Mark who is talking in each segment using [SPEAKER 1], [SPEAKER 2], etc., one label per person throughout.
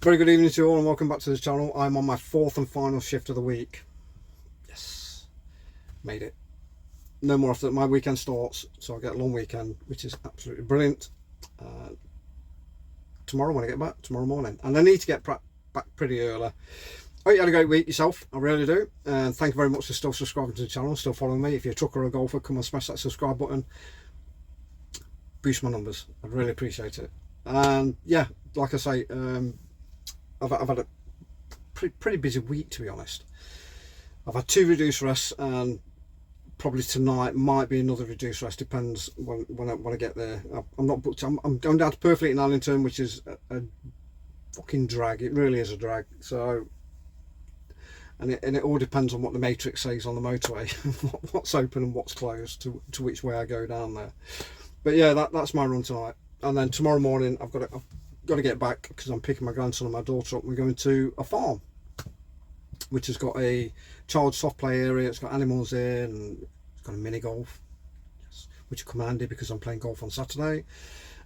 [SPEAKER 1] Very good evening to you all and welcome back to the channel. I'm on my fourth and final shift of the week. Yes, made it. No more after my weekend starts, so I get a long weekend, which is absolutely brilliant. Tomorrow when I get back, tomorrow morning. And I need to get back pretty early. I hope you had a great week yourself, I really do. And thank you very much for still subscribing to the channel, still following me. If you're a trucker or a golfer, come and smash that subscribe button. Boost my numbers, I'd really appreciate it. And yeah, like I say, I've had a pretty busy week, to be honest. I've had 2 reduced rests, and probably tonight might be another reduced rest. Depends when I get there. I'm not booked. I'm going down to Purfleet in Allington, which is a fucking drag. It really is a drag. So, and it all depends on what the matrix says on the motorway, what's open and what's closed, to which way I go down there. But yeah, that's my run tonight. And then tomorrow morning I've got to get back because I'm picking my grandson and my daughter up. We're going to a farm which has got a child soft play area. It's got animals in, and it's got a mini golf, which will come handy because I'm playing golf on Saturday.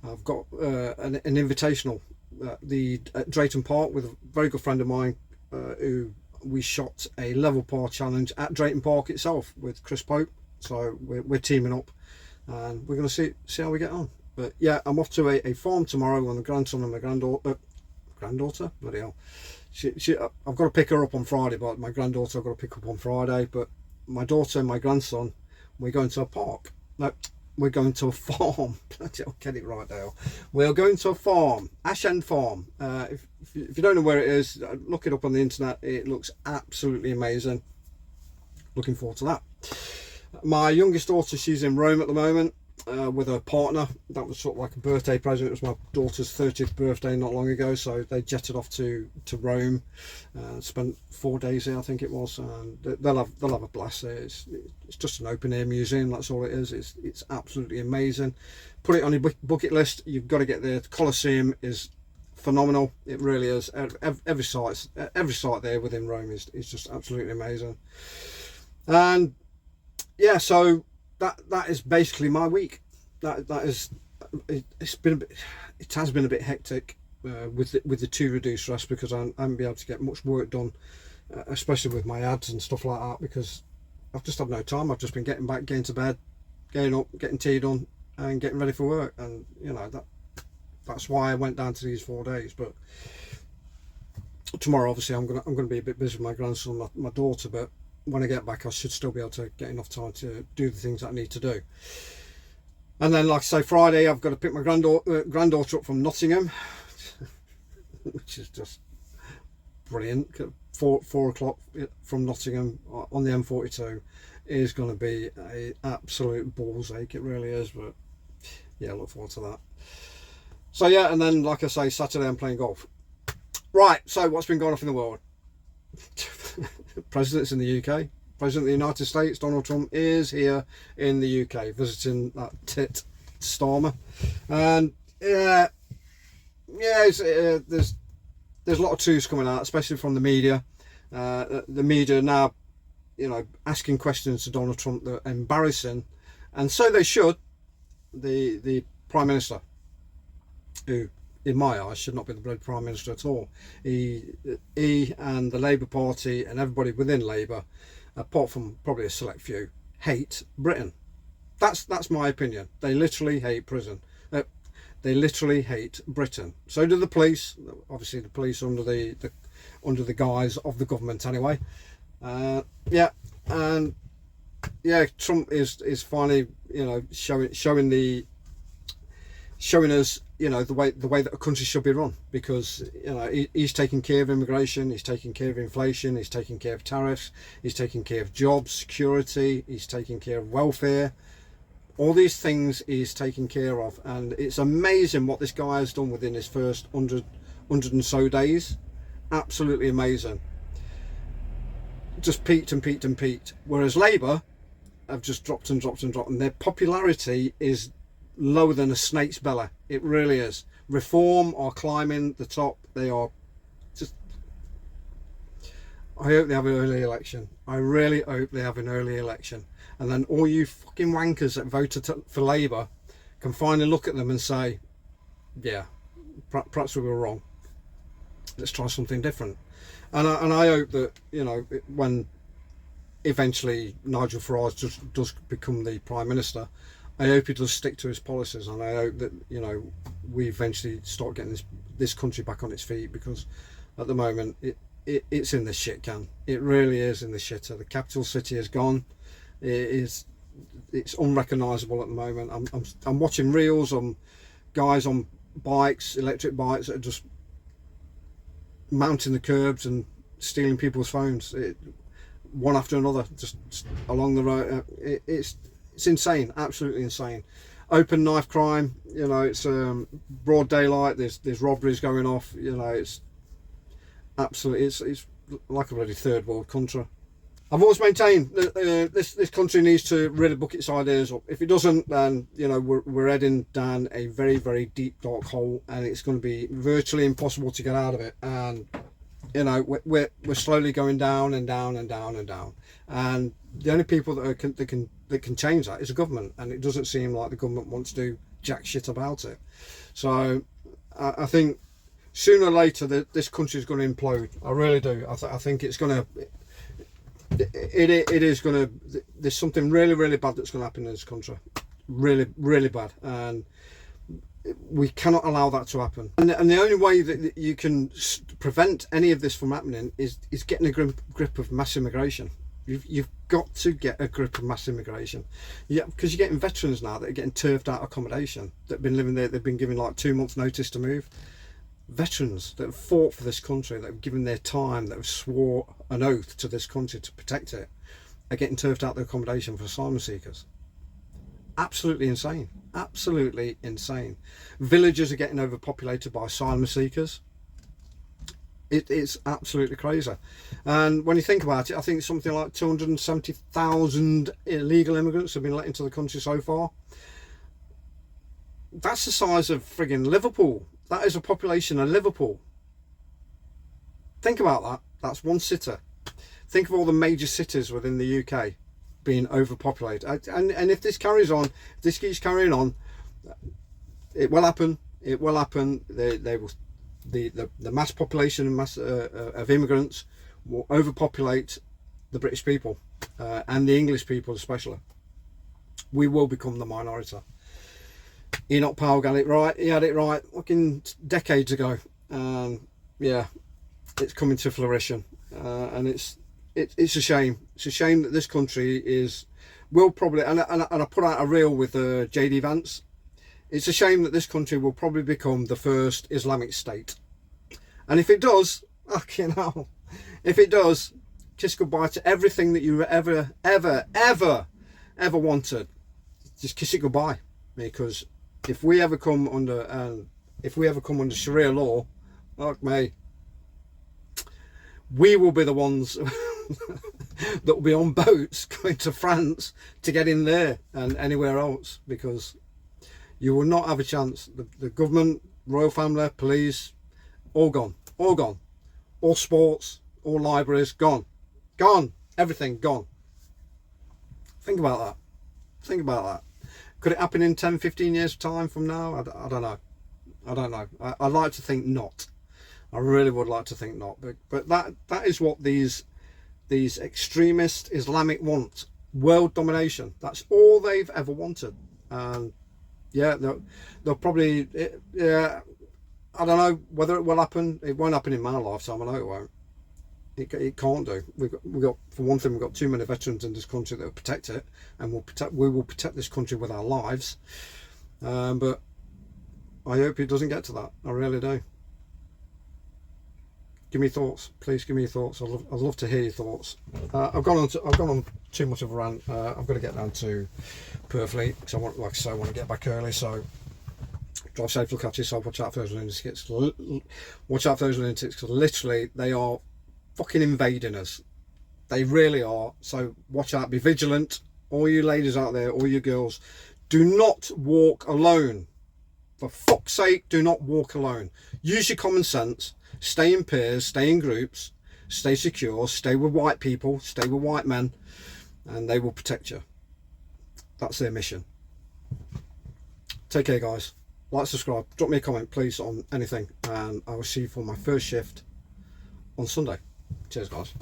[SPEAKER 1] I've got an invitational at Drayton Park with a very good friend of mine who we shot a level par challenge at Drayton Park itself with Chris Pope. So we're teaming up and we're going to see how we get on. But yeah, I'm off to a farm tomorrow with my grandson and my granddaughter. Bloody hell. I've got to pick her up on Friday, but my granddaughter I've got to pick up on Friday. But my daughter and my grandson, we're going to a park. No, we're going to a farm. Bloody hell, get it right, Dale. We're going to a farm, Ash End Farm. If you don't know where it is, look it up on the internet. It looks absolutely amazing. Looking forward to that. My youngest daughter, she's in Rome at the moment. With her partner. That was sort of like a birthday present. It was my daughter's 30th birthday not long ago, so they jetted off to Rome, spent 4 days there, I think it was, and they'll have a blast there. It's just an open air museum, that's all it is. It's absolutely amazing. Put it on your bucket list. You've got to get there. The Colosseum is phenomenal. It really is. Every site there within Rome is just absolutely amazing. And yeah, so that is basically my week. It has been a bit hectic with the 2 reduced rests because I haven't been able to get much work done, especially with my ads and stuff like that, because I've just had no time. I've just been getting to bed, getting up, getting tea done, and getting ready for work. And you know that's why I went down to these 4 days. But tomorrow, obviously, I'm gonna be a bit busy with my grandson and my daughter, but when I get back I should still be able to get enough time to do the things that I need to do. And then, like I say, Friday I've got to pick my granddaughter up from Nottingham, which is just brilliant. 4 o'clock from Nottingham on the M42 is going to be an absolute balls ache. It really is. But yeah, I look forward to that. So yeah, and then like I say, Saturday I'm playing golf. Right, so what's been going on in the world? President's in the UK. President of the United States, Donald Trump, is here in the UK visiting that tit Starmer. And yeah, there's a lot of truths coming out, especially from the media. The media now, you know, asking questions to Donald Trump that are embarrassing, and so they should. The Prime Minister, who in my eyes should not be the bloody Prime Minister at all. He and the Labour Party and everybody within Labour, apart from probably a select few, hate Britain. That's my opinion. They literally hate prison. They literally hate Britain. So do the police. Obviously, the police under the guise of the government anyway. Yeah, and yeah, Trump is finally, you know, showing us, you know, the way that a country should be run, because you know he's taking care of immigration, he's taking care of inflation, he's taking care of tariffs, he's taking care of jobs, security, he's taking care of welfare. All these things he's taking care of, and it's amazing what this guy has done within his first 100 and so days. Absolutely amazing. Just peaked and peaked and peaked, whereas Labour have just dropped and dropped and dropped, and their popularity is lower than a snake's belly. It really is. Reform are climbing the top. They are just, I hope they have an early election. I really hope they have an early election, and then all you fucking wankers that voted for Labour can finally look at them and say, yeah, perhaps we were wrong. let's try something different. And I hope that, you know, when eventually Nigel Farage does become the Prime Minister, I hope he does stick to his policies, and I hope that, you know, we eventually start getting this country back on its feet, because at the moment it's in the shit can. It really is in the shitter. The capital city is gone. It's unrecognisable at the moment. I'm watching reels on guys on bikes, electric bikes, that are just mounting the curbs and stealing people's phones, one after another, just along the road. It's insane, absolutely insane. Open knife crime, you know, it's broad daylight. There's robberies going off. You know, it's absolutely, it's like a bloody third world country. I've always maintained that this country needs to really book its ideas up. If it doesn't, then, you know, we're heading down a very, very deep dark hole, and it's going to be virtually impossible to get out of it. And, you know, we're slowly going down and down and down and down. And the only people that can change that is the government, and it doesn't seem like the government wants to do jack shit about it. So I think sooner or later this country is going to implode. I really do. I think it's going to. It is going to. There's something really, really bad that's going to happen in this country. Really, really bad, and we cannot allow that to happen. And the only way that you can prevent any of this from happening is getting a grip of mass immigration. You've got to get a grip of mass immigration. Yeah, because you're getting veterans now that are getting turfed out of accommodation, that have been living there. They've been given like 2 months' notice to move. Veterans that have fought for this country, that have given their time, that have swore an oath to this country to protect it, are getting turfed out of their accommodation for asylum seekers. Absolutely insane. Absolutely insane. Villages are getting overpopulated by asylum seekers. It's absolutely crazy. And when you think about it, I think something like 270,000 illegal immigrants have been let into the country so far. That's the size of friggin' Liverpool. That is a population of Liverpool. Think about that. That's one city. Think of all the major cities within the UK being overpopulated. And if this carries on, if this keeps carrying on, it will happen. It will happen. They will. The mass population and mass of immigrants will overpopulate the British people and the English people especially. We will become the minority. Enoch Powell got it right. He had it right fucking decades ago. Yeah, it's coming to fruition, and it's a shame. It's a shame that this country will probably, and I put out a reel with JD Vance. It's a shame that this country will probably become the first Islamic state. And if it does, fucking hell, if it does, kiss goodbye to everything that you ever wanted. Just kiss it goodbye, because if we ever come under Sharia law, like me, we will be the ones that will be on boats going to France to get in there and anywhere else, because you will not have a chance. The government, royal family, police, all gone. All sports, all libraries, gone. Everything gone. Think about that. Could it happen in 10, 15 years time from now? I don't know. I'd like to think not. I really would like to think not. But that is what these extremist Islamic want. World domination. That's all they've ever wanted. And yeah, they'll probably, yeah, I don't know whether it will happen. It won't happen in my lifetime. I know it won't. It can't do. We've got for one thing, we've got too many veterans in this country that will protect it, and we will protect this country with our lives. But I hope it doesn't get to that. I really do. Give me thoughts, please. Give me your thoughts. I'd love to hear your thoughts. I've gone on too much of a rant. I've got to get down to Purfleet because I want to get back early. So drive safe, look after yourself. Watch out for those lunatics. Watch out for those lunatics, because literally they are fucking invading us. They really are. So watch out. Be vigilant. All you ladies out there, all you girls, do not walk alone. For fuck's sake, do not walk alone. Use your common sense. Stay in pairs, stay in groups, stay secure, stay with white people, stay with white men, and they will protect you. That's their mission. Take care, guys. like, subscribe, drop me a comment please on anything, and I will see you for my first shift on Sunday. Cheers guys.